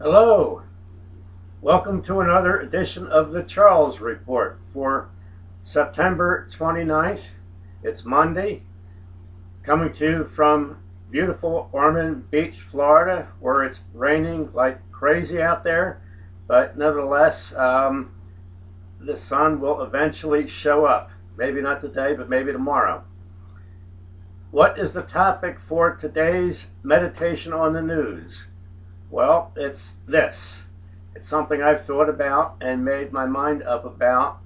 Hello, welcome to another edition of the Charles Report for September 29th. It's Monday, coming to you from beautiful Ormond Beach, Florida, where it's raining like crazy out there, but nevertheless, the sun will eventually show up. Maybe not today, but maybe tomorrow. What is the topic for today's meditation on the news? Well, it's this. It's something I've thought about and made my mind up about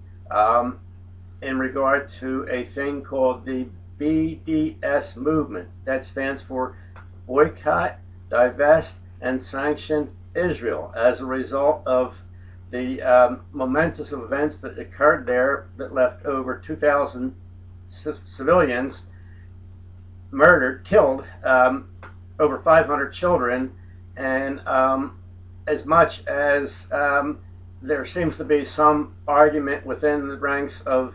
in regard to a thing called the BDS movement. That stands for Boycott, Divest, and Sanction Israel, as a result of the momentous events that occurred there that left over 2,000 civilians murdered, killed, over 500 children, and as much as there seems to be some argument within the ranks of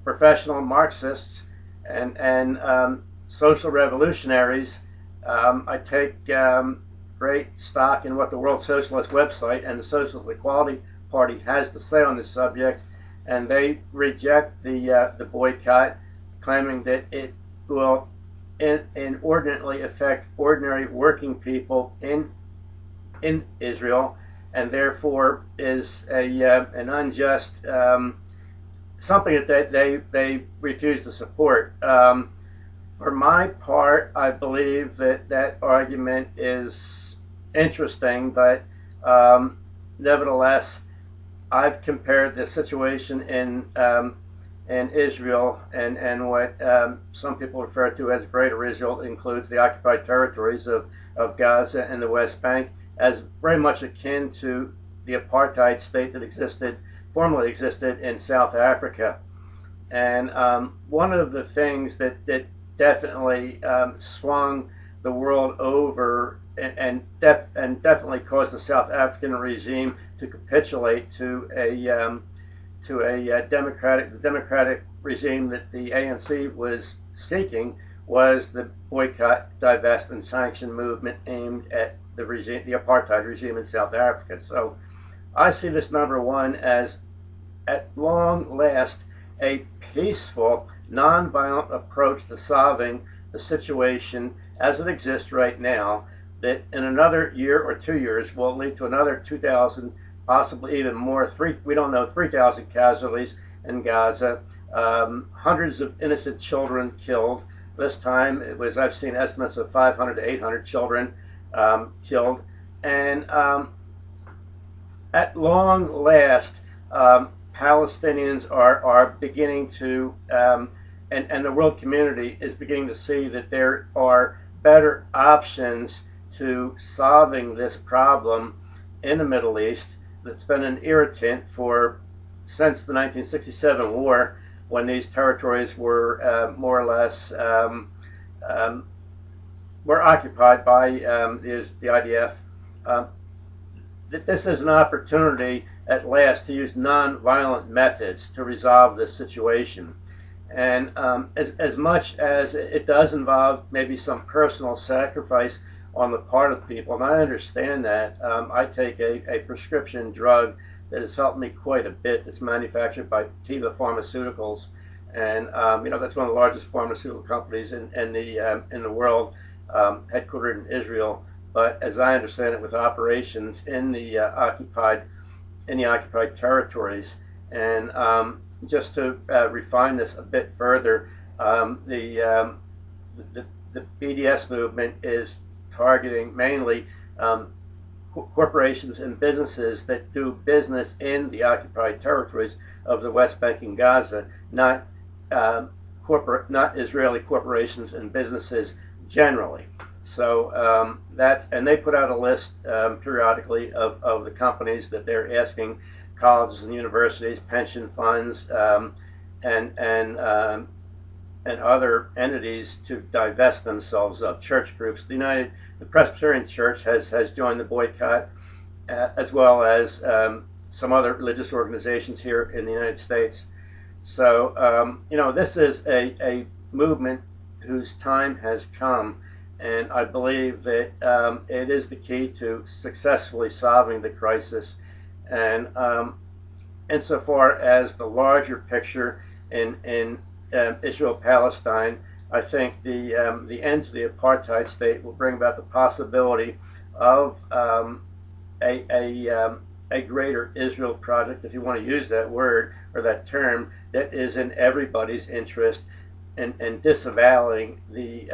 professional Marxists and social revolutionaries, I take great stock in what the World Socialist website and the Socialist Equality Party has to say on this subject, and they reject the boycott, claiming that it will inordinately affect ordinary working people in Israel, and therefore is an unjust something that they refuse to support. For my part, I believe that argument is interesting, but nevertheless, I've compared the situation in Israel and what some people refer to as Greater Israel, includes the occupied territories of Gaza and the West Bank, as very much akin to the apartheid state that formerly existed in South Africa. And one of the things that definitely swung the world over and definitely caused the South African regime to capitulate to a democratic regime that the ANC was seeking, was the boycott, divest, and sanction movement aimed at the apartheid regime in South Africa. So I see this, number one, as at long last a peaceful, nonviolent approach to solving the situation as it exists right now, that in another year or 2 years will lead to another 2,000, possibly even more, we don't know, 3,000 casualties in Gaza, hundreds of innocent children killed. This time it was, I've seen estimates of 500 to 800 children killed. And at long last, Palestinians are beginning to, and the world community is beginning to see that there are better options to solving this problem in the Middle East that's been an irritant since the 1967 war, when these territories were more or less were occupied by the IDF. This is an opportunity at last to use non-violent methods to resolve this situation. And as much as it does involve maybe some personal sacrifice on the part of people, and I understand that, I take a prescription drug that has helped me quite a bit. It's manufactured by Teva Pharmaceuticals, and that's one of the largest pharmaceutical companies in the world, headquartered in Israel. But as I understand it, with operations in the occupied territories, and just to refine this a bit further, the BDS movement is targeting mainly corporations and businesses that do business in the occupied territories of the West Bank and Gaza, not Israeli corporations and businesses generally. So and they put out a list periodically of the companies that they're asking colleges and universities, pension funds, and other entities to divest themselves of. Church groups. The Presbyterian Church has joined the boycott, as well as some other religious organizations here in the United States. So this is a movement whose time has come, and I believe that it is the key to successfully solving the crisis. And insofar as the larger picture in Israel-Palestine, I think the end to the apartheid state will bring about the possibility of a greater Israel project, if you want to use that word or that term, that is in everybody's interest, and disavowing the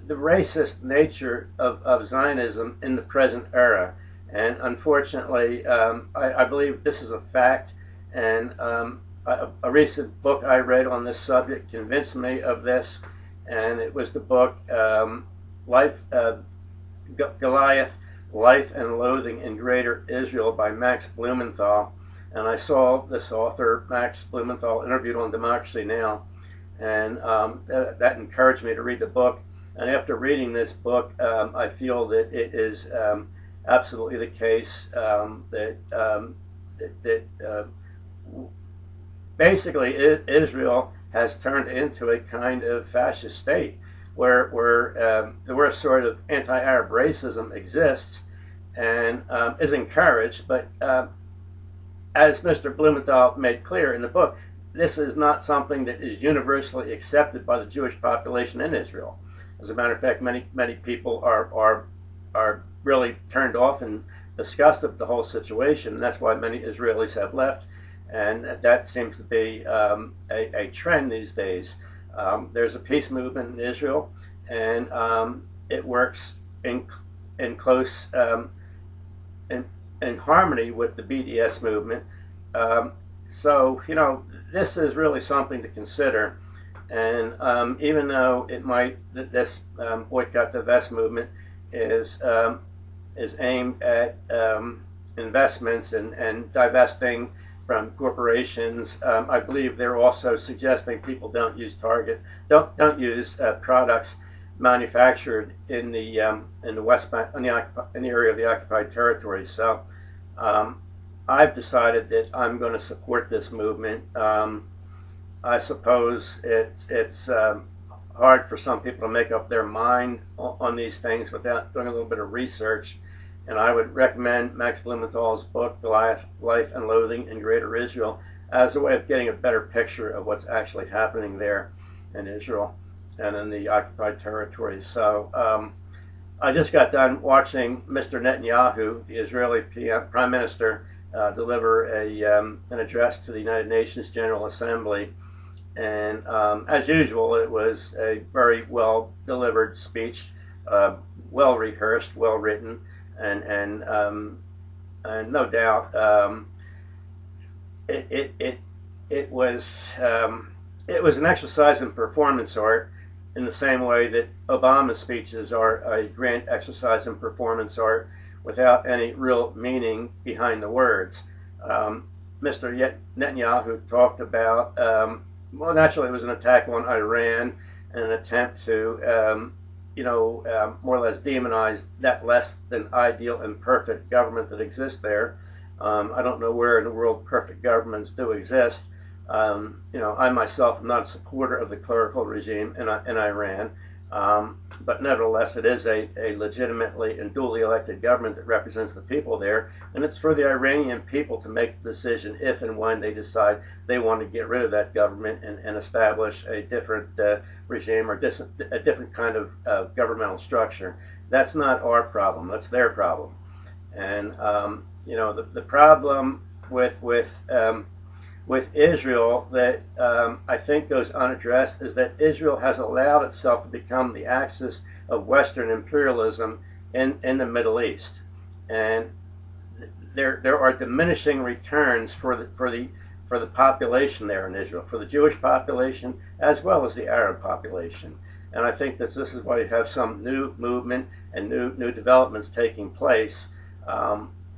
racist nature of Zionism in the present era. And unfortunately, I believe this is a fact, and a recent book I read on this subject convinced me of this, and it was the book Goliath, Life and Loathing in Greater Israel by Max Blumenthal. And I saw this author, Max Blumenthal, interviewed on Democracy Now!, and that encouraged me to read the book. And after reading this book, I feel that it is absolutely the case that basically Israel has turned into a kind of fascist state where sort of anti-Arab racism exists and is encouraged. But as Mr. Blumenthal made clear in the book, this is not something that is universally accepted by the Jewish population in Israel. As a matter of fact, many people are really turned off and disgusted with the whole situation. And that's why many Israelis have left, and that seems to be a trend these days. There's a peace movement in Israel, and it works in close in harmony with the BDS movement. So this is really something to consider. And even though it might this boycott, divest movement is aimed at investments and divesting from corporations, I believe they're also suggesting people don't use don't use products manufactured in the West Bank, in the area of the occupied territories. So I've decided that I'm going to support this movement. I suppose it's hard for some people to make up their mind on these things without doing a little bit of research. And I would recommend Max Blumenthal's book, Goliath, Life and Loathing in Greater Israel, as a way of getting a better picture of what's actually happening there in Israel and in the occupied territories. So I just got done watching Mr. Netanyahu, the Israeli Prime Minister, deliver an address to the United Nations General Assembly. And as usual, it was a very well delivered speech, well rehearsed, well written, and no doubt it was an exercise in performance art, in the same way that Obama's speeches are a grand exercise in performance art without any real meaning behind the words. Mr. Netanyahu talked about, well, naturally it was an attack on Iran and an attempt to, more or less demonize that less than ideal and perfect government that exists there. I don't know where in the world perfect governments do exist. I myself am not a supporter of the clerical regime in Iran, but nevertheless it is a legitimately and duly elected government that represents the people there, and it's for the Iranian people to make the decision if and when they decide they want to get rid of that government and establish a different regime or a different kind of governmental structure. That's not our problem, that's their problem. And the problem with Israel that I think goes unaddressed is that Israel has allowed itself to become the axis of Western imperialism in the Middle East, and there are diminishing returns for the population there in Israel, for the Jewish population as well as the Arab population. And I think that this is why you have some new movement and new developments taking place.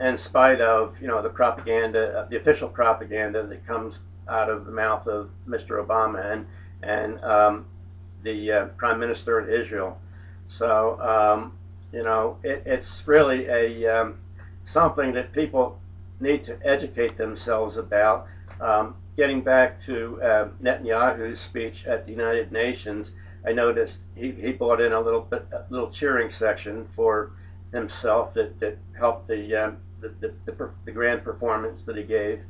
In spite of the propaganda, the official propaganda that comes out of the mouth of Mr. Obama and the Prime Minister in Israel. So it's really a something that people need to educate themselves about. Getting back to Netanyahu's speech at the United Nations, I noticed he brought in a little cheering section for himself that helped the grand performance that he gave.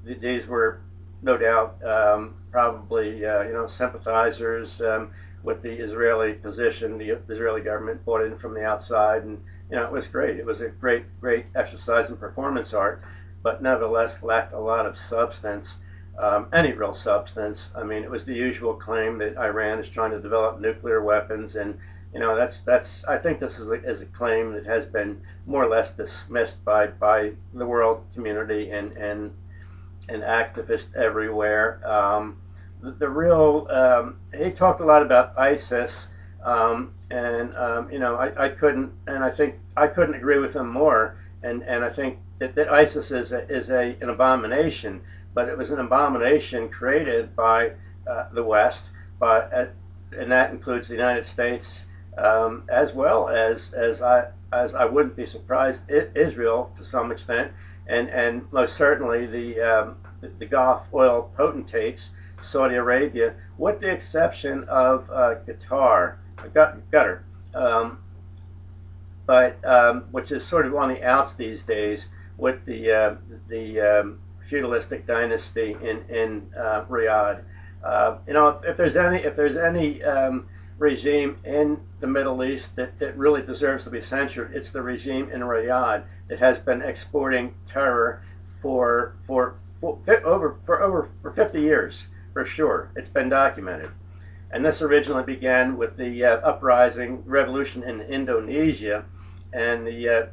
These were no doubt probably sympathizers with the Israeli position. The Israeli government brought in from the outside, and it was great. It was a great exercise in performance art, but nevertheless lacked a lot of substance. Any real substance. I mean, it was the usual claim that Iran is trying to develop nuclear weapons, and that's. I think this is a claim that has been more or less dismissed by the world community and activists everywhere. The real he talked a lot about ISIS, I couldn't, and I think I couldn't agree with him more. And I think that ISIS is an abomination, but it was an abomination created by the West, and that includes the United States, as well as I wouldn't be surprised, Israel to some extent, and most certainly the Gulf oil potentates, Saudi Arabia, with the exception of Qatar, which is sort of on the outs these days with the feudalistic dynasty in Riyadh. If there's any regime in the Middle East that really deserves to be censured, it's the regime in Riyadh that has been exporting terror for over 50 years, for sure. It's been documented. And this originally began with the uprising revolution in Indonesia, and the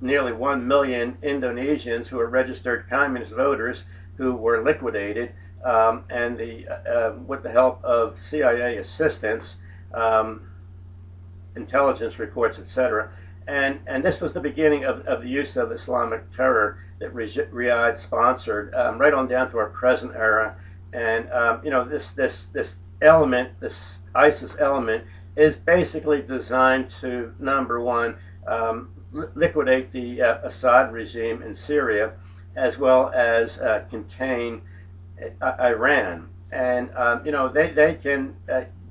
nearly 1 million Indonesians who were registered communist voters who were liquidated, and with the help of CIA assistance, intelligence reports, etc. And this was the beginning of the use of Islamic terror that Riyadh sponsored, right on down to our present era. And this element, this ISIS element, is basically designed to, number one, liquidate the Assad regime in Syria, as well as contain Iran. And they can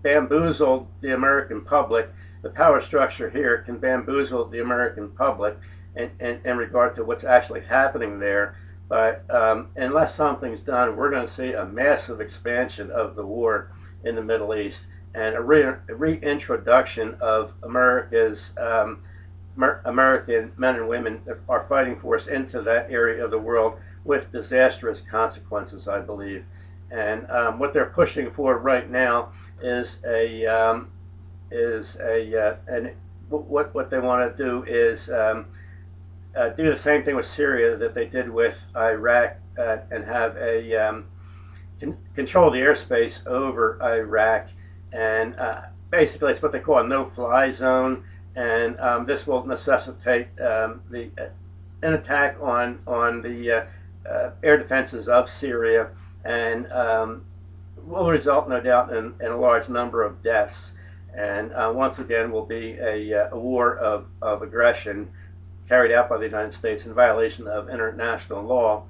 bamboozle the American public. The power structure here can bamboozle the American public in regard to what's actually happening there. But unless something's done, we're going to see a massive expansion of the war in the Middle East, and a reintroduction of America's American men and women that are fighting for us into that area of the world, with disastrous consequences, I believe. And what they're pushing for right now is what they want to do is do the same thing with Syria that they did with Iraq, and have control the airspace over Iraq, and basically it's what they call a no-fly zone, and this will necessitate an attack on the air defenses of Syria, and will result, no doubt, in a large number of deaths, and once again will be a war of aggression carried out by the United States in violation of international law.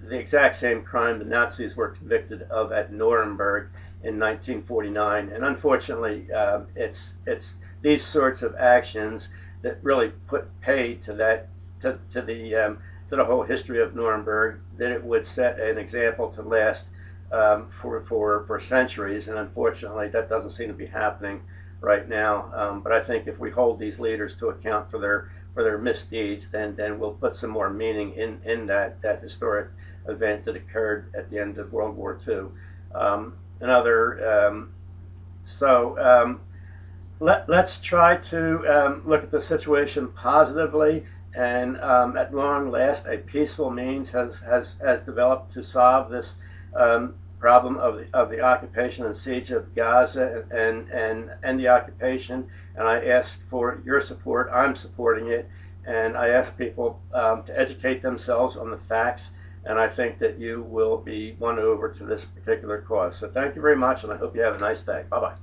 The exact same crime the Nazis were convicted of at Nuremberg in 1949, and unfortunately, it's these sorts of actions that really put paid to the whole history of Nuremberg, that it would set an example to last for centuries, and unfortunately, that doesn't seem to be happening right now. But I think if we hold these leaders to account for their misdeeds, then we'll put some more meaning in that historic event that occurred at the end of World War II. Let's try to look at the situation positively, and at long last, a peaceful means has developed to solve this problem of the occupation and siege of Gaza, and the occupation. And I ask for your support. I'm supporting it, and I ask people to educate themselves on the facts, and I think that you will be won over to this particular cause. So thank you very much, and I hope you have a nice day. Bye-bye.